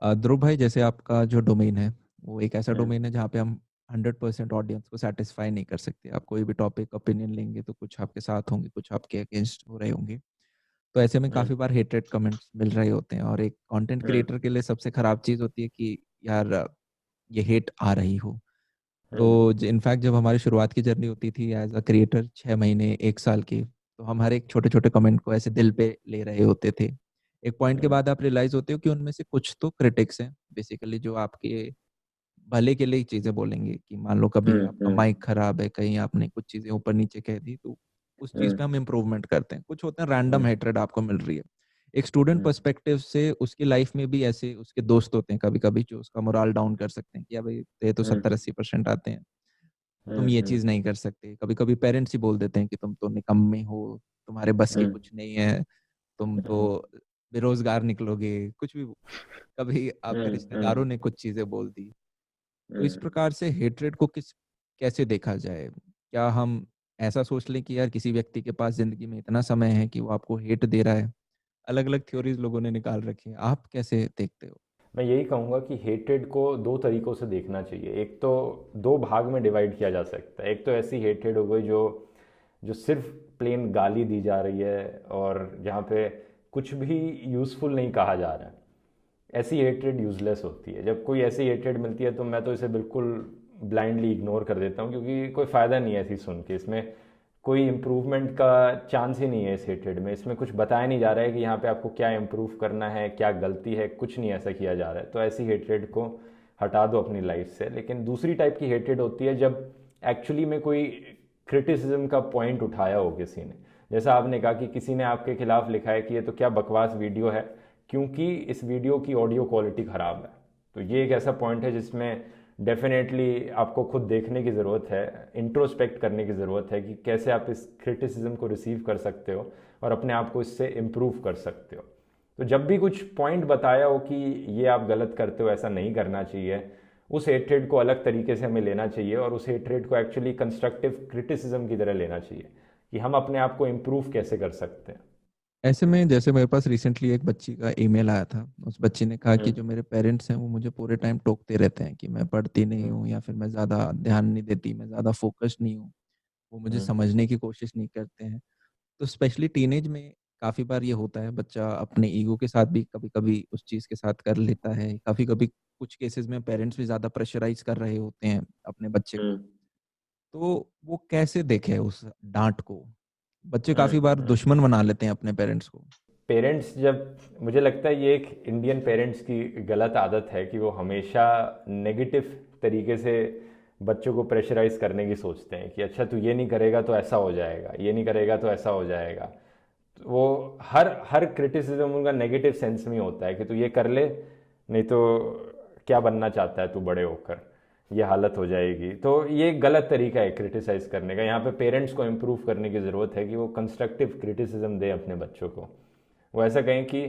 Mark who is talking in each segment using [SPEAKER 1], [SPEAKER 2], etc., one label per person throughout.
[SPEAKER 1] ध्रुव भाई, जैसे आपका जो डोमेन है वो एक ऐसा
[SPEAKER 2] हम्म
[SPEAKER 1] डोमेन है जहाँ पे हम 100% ऑडियंस को सेटिस्फाई नहीं कर सकते। आप कोई भी टॉपिक ओपिनियन लेंगे तो कुछ आपके साथ होंगे, कुछ आपके अगेंस्ट हो रहे होंगे। तो ऐसे में
[SPEAKER 2] हम्म
[SPEAKER 1] काफ़ी बार हेटेड कमेंट्स मिल रहे होते हैं, और एक कंटेंट
[SPEAKER 2] हम्म
[SPEAKER 1] क्रिएटर के लिए सबसे ख़राब चीज़ होती है कि यार ये हेट आ रही हो।
[SPEAKER 2] हम्म
[SPEAKER 1] तो इनफैक्ट जब हमारी शुरुआत की जर्नी होती थी एज अ क्रिएटर, 6 महीने 1 साल की, तो हम हर एक छोटे छोटे कमेंट को ऐसे दिल पे ले रहे होते थे। एक पॉइंट के
[SPEAKER 2] हम्म
[SPEAKER 1] बाद आप रियलाइज होते हो कि उनमें से कुछ तो क्रिटिक्स हैं बेसिकली, जो आपके भले के लिए ही चीजें बोलेंगे। कि मान लो कभी आपका
[SPEAKER 2] हम्म
[SPEAKER 1] माइक खराब है, कहीं आपने कुछ चीजें ऊपर नीचे कह दी, तो उस चीज पे हम इम्प्रूवमेंट करते हैं। कुछ होते हैं रैंडम
[SPEAKER 2] हम्म
[SPEAKER 1] हेट्रेड आपको मिल रही है। एक स्टूडेंट
[SPEAKER 2] हम्म
[SPEAKER 1] पर्सपेक्टिव से उसकी लाइफ में भी ऐसे उसके दोस्त होते हैं कभी कभी, जो उसका मोराल डाउन कर सकते हैं कि या भाई तेरे तो
[SPEAKER 2] हम्म
[SPEAKER 1] 70-80% आते हैं, तो तुम
[SPEAKER 2] हम्म
[SPEAKER 1] ये
[SPEAKER 2] हम्म
[SPEAKER 1] चीज नहीं कर सकते। कभी कभी पेरेंट्स ही बोल देते हैं कि तुम तो निकम्मे हो, तुम्हारे बस की
[SPEAKER 2] हम्म
[SPEAKER 1] कुछ नहीं है, तुम तो बेरोजगार निकलोगे, कुछ भी। कभी आपके रिश्तेदारों ने कुछ चीजें बोल दी। तो इस
[SPEAKER 2] हम्म
[SPEAKER 1] प्रकार से हेट्रेड को कैसे देखा जाए? क्या हम ऐसा सोच लें कि यार किसी व्यक्ति के पास जिंदगी में इतना समय है कि वो आपको हेट दे रहा है? अलग अलग थ्योरीज लोगों ने निकाल रखी है, आप कैसे देखते हो?
[SPEAKER 2] मैं यही कहूँगा कि हेट्रेड को दो तरीकों से देखना चाहिए। एक तो दो भाग में डिवाइड किया जा सकता है। एक तो ऐसी हेट्रेड हो गई जो जो सिर्फ प्लेन गाली दी जा रही है और जहाँ पे कुछ भी यूज़फुल नहीं कहा जा रहा है। ऐसी हेट्रेड यूजलेस होती है। जब कोई ऐसी हेट्रेड मिलती है तो मैं तो इसे बिल्कुल ब्लाइंडली इग्नोर कर देता हूँ, क्योंकि कोई फ़ायदा नहीं है ऐसी सुन के। इसमें कोई इम्प्रूवमेंट का चांस ही नहीं है। इस हेट्रेड में इसमें कुछ बताया नहीं जा रहा है कि यहाँ पे आपको क्या इम्प्रूव करना है, क्या गलती है, कुछ नहीं ऐसा किया जा रहा है। तो ऐसी हेट्रेड को हटा दो अपनी लाइफ से। लेकिन दूसरी टाइप की हेट्रेड होती है जब एक्चुअली में कोई क्रिटिसिज्म का पॉइंट उठाया हो किसी ने। जैसा आपने कहा कि किसी ने आपके खिलाफ लिखा है कि ये तो क्या बकवास वीडियो है, क्योंकि इस वीडियो की ऑडियो क्वालिटी ख़राब है। तो ये एक ऐसा पॉइंट है जिसमें डेफिनेटली आपको खुद देखने की ज़रूरत है, इंट्रोस्पेक्ट करने की ज़रूरत है कि कैसे आप इस क्रिटिसिज्म को रिसीव कर सकते हो और अपने आप को इससे इम्प्रूव कर सकते हो। तो जब भी कुछ पॉइंट बताया हो कि ये आप गलत करते हो, ऐसा नहीं करना चाहिए, उस हेट्रेड को अलग तरीके से हमें लेना चाहिए और उस हेट्रेड को एक्चुअली कंस्ट्रक्टिव क्रिटिसिज्म की तरह लेना चाहिए कि हम अपने आप को इम्प्रूव कैसे कर सकते हैं।
[SPEAKER 1] ऐसे में जैसे मेरे पास रिसेंटली एक बच्ची का ईमेल आया था। उस बच्ची ने कहा कि
[SPEAKER 2] हम्म
[SPEAKER 1] जो मेरे पेरेंट्स हैं वो मुझे पूरे टाइम टोकते रहते हैं कि मैं पढ़ती नहीं
[SPEAKER 2] हम्म
[SPEAKER 1] हूँ, या फिर मैं ज़्यादा ध्यान नहीं देती, मैं ज़्यादा फोकस नहीं हूँ। वो मुझे
[SPEAKER 2] हम्म
[SPEAKER 1] समझने की कोशिश नहीं करते हैं। तो स्पेशली टीनेज में काफ़ी बार ये होता है, बच्चा अपने ईगो के साथ भी कभी कभी उस चीज़ के साथ कर लेता है। कभी कभी कुछ केसेस में पेरेंट्स भी ज़्यादा प्रेशराइज कर रहे होते हैं अपने बच्चे को।
[SPEAKER 2] हम्म
[SPEAKER 1] तो वो कैसे देखे उस डांट को? बच्चे
[SPEAKER 2] हम्म
[SPEAKER 1] काफ़ी बार
[SPEAKER 2] हम्म
[SPEAKER 1] दुश्मन बना लेते हैं अपने पेरेंट्स को।
[SPEAKER 2] पेरेंट्स जब, मुझे लगता है ये एक इंडियन पेरेंट्स की गलत आदत है कि वो हमेशा नेगेटिव तरीके से बच्चों को प्रेशराइज करने की सोचते हैं कि अच्छा तू ये नहीं करेगा तो ऐसा हो जाएगा, ये नहीं करेगा तो ऐसा हो जाएगा। तो वो हर हर क्रिटिसिज्म उनका नेगेटिव सेंस में होता है कि तू ये कर ले, नहीं तो क्या बनना चाहता है तू बड़े होकर, ये हालत हो जाएगी। तो ये एक गलत तरीका है क्रिटिसाइज करने का। यहाँ पे पेरेंट्स को इम्प्रूव करने की ज़रूरत है कि वो कंस्ट्रक्टिव क्रिटिसिज्म दें अपने बच्चों को। वो ऐसा कहें कि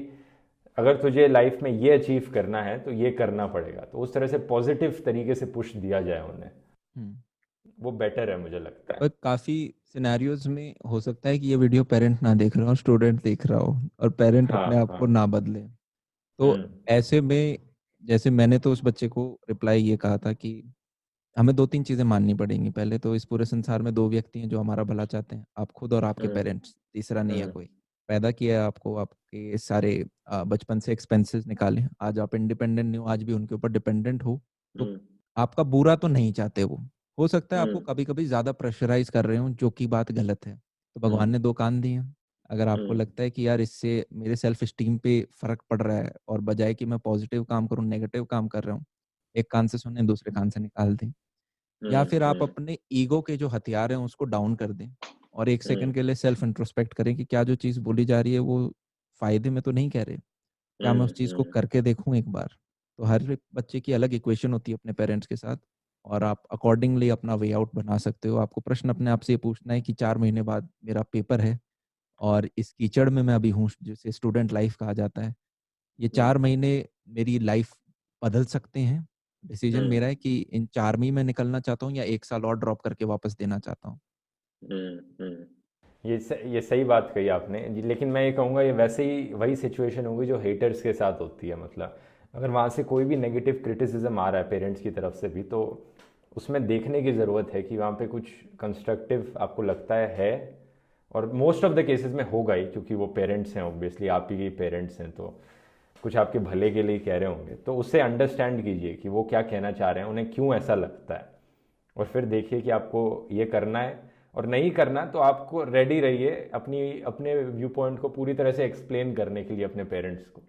[SPEAKER 2] अगर तुझे लाइफ में ये अचीव करना है तो ये करना पड़ेगा, तो उस तरह से पॉजिटिव तरीके से पुश दिया जाए उन्हें।
[SPEAKER 1] हम्म।
[SPEAKER 2] वो बेटर है मुझे लगता
[SPEAKER 1] पर
[SPEAKER 2] है।
[SPEAKER 1] काफी सिनेरियोज में हो सकता है कि ये वीडियो पेरेंट ना देख रहा हो, स्टूडेंट देख रहा हो, और पेरेंट
[SPEAKER 2] हाँ
[SPEAKER 1] अपने आप
[SPEAKER 2] हाँ।
[SPEAKER 1] को ना बदले। तो
[SPEAKER 2] हम्म
[SPEAKER 1] ऐसे में जैसे मैंने तो उस बच्चे को रिप्लाई ये कहा था कि हमें 2-3 चीजें माननी पड़ेंगी। पहले तो इस पूरे संसार में 2 व्यक्ति हैं जो हमारा भला चाहते हैं, आप खुद और आपके
[SPEAKER 2] हम्म
[SPEAKER 1] पेरेंट्स। तीसरा नहीं है
[SPEAKER 2] हम्म
[SPEAKER 1] कोई। पैदा किया है आपको, आपके सारे बचपन से एक्सपेंसेस निकाले, आज आप इंडिपेंडेंट नहीं हो, आज भी उनके ऊपर डिपेंडेंट हो। तो
[SPEAKER 2] हम्म
[SPEAKER 1] आपका बुरा तो नहीं चाहते वो। हो सकता है आपको
[SPEAKER 2] हम्म
[SPEAKER 1] कभी कभी ज्यादा प्रेशराइज कर रहे हो, जो कि बात गलत है। तो भगवान
[SPEAKER 2] हम्म
[SPEAKER 1] ने 2 कान दिए हैं। अगर आपको
[SPEAKER 2] हम्म
[SPEAKER 1] लगता है कि यार इससे मेरे सेल्फ स्टीम पे फर्क पड़ रहा है, और बजाय कि मैं पॉजिटिव काम करूँ नेगेटिव काम कर रहा हूँ, एक कान से सुने दूसरे कान से निकाल दें। या फिर आप
[SPEAKER 2] हम्म
[SPEAKER 1] अपने ईगो के जो हथियार हैं उसको डाउन कर दें, और एक
[SPEAKER 2] हम्म
[SPEAKER 1] सेकंड के लिए सेल्फ इंट्रोस्पेक्ट करें कि क्या जो चीज़ बोली जा रही है वो फायदे में तो नहीं कह रहे, क्या मैं उस चीज़ को
[SPEAKER 2] हम्म
[SPEAKER 1] करके देखूं एक बार। तो हर एक बच्चे की अलग इक्वेशन होती है अपने पेरेंट्स के साथ, और आप अकॉर्डिंगली अपना वे आउट बना सकते हो। आपको प्रश्न अपने आप से ये पूछना है कि 4 महीने बाद मेरा पेपर है, और इस कीचड़ में मैं अभी हूँ जिसे स्टूडेंट लाइफ कहा जाता है। ये
[SPEAKER 2] हम्म
[SPEAKER 1] 4 महीने मेरी लाइफ बदल सकते हैं। डिसीजन
[SPEAKER 2] हम्म
[SPEAKER 1] मेरा है कि इन 4 में मैं निकलना चाहता हूँ, या 1 साल और ड्रॉप करके वापस देना चाहता हूँ।
[SPEAKER 2] ये सही बात कही आपने जी। लेकिन मैं ये कहूँगा ये वैसे ही वही सिचुएशन होगी जो हेटर्स के साथ होती है। मतलब अगर वहाँ से कोई भी नेगेटिव क्रिटिसिज्म आ रहा है पेरेंट्स की तरफ से भी, तो उसमें देखने की ज़रूरत है कि वहाँ पे कुछ कंस्ट्रक्टिव आपको लगता है। और मोस्ट ऑफ द केसेस में होगा ही, क्योंकि वो पेरेंट्स हैं, ऑब्वियसली आप ही के पेरेंट्स हैं, तो कुछ आपके भले के लिए कह रहे होंगे, तो उससे अंडरस्टैंड कीजिए कि वो क्या कहना चाह रहे हैं, उन्हें क्यों ऐसा लगता है, और फिर देखिए कि आपको ये करना है और नहीं करना, तो आपको रेडी रहिए अपने व्यू पॉइंट को पूरी तरह से एक्सप्लेन करने के लिए अपने पेरेंट्स को।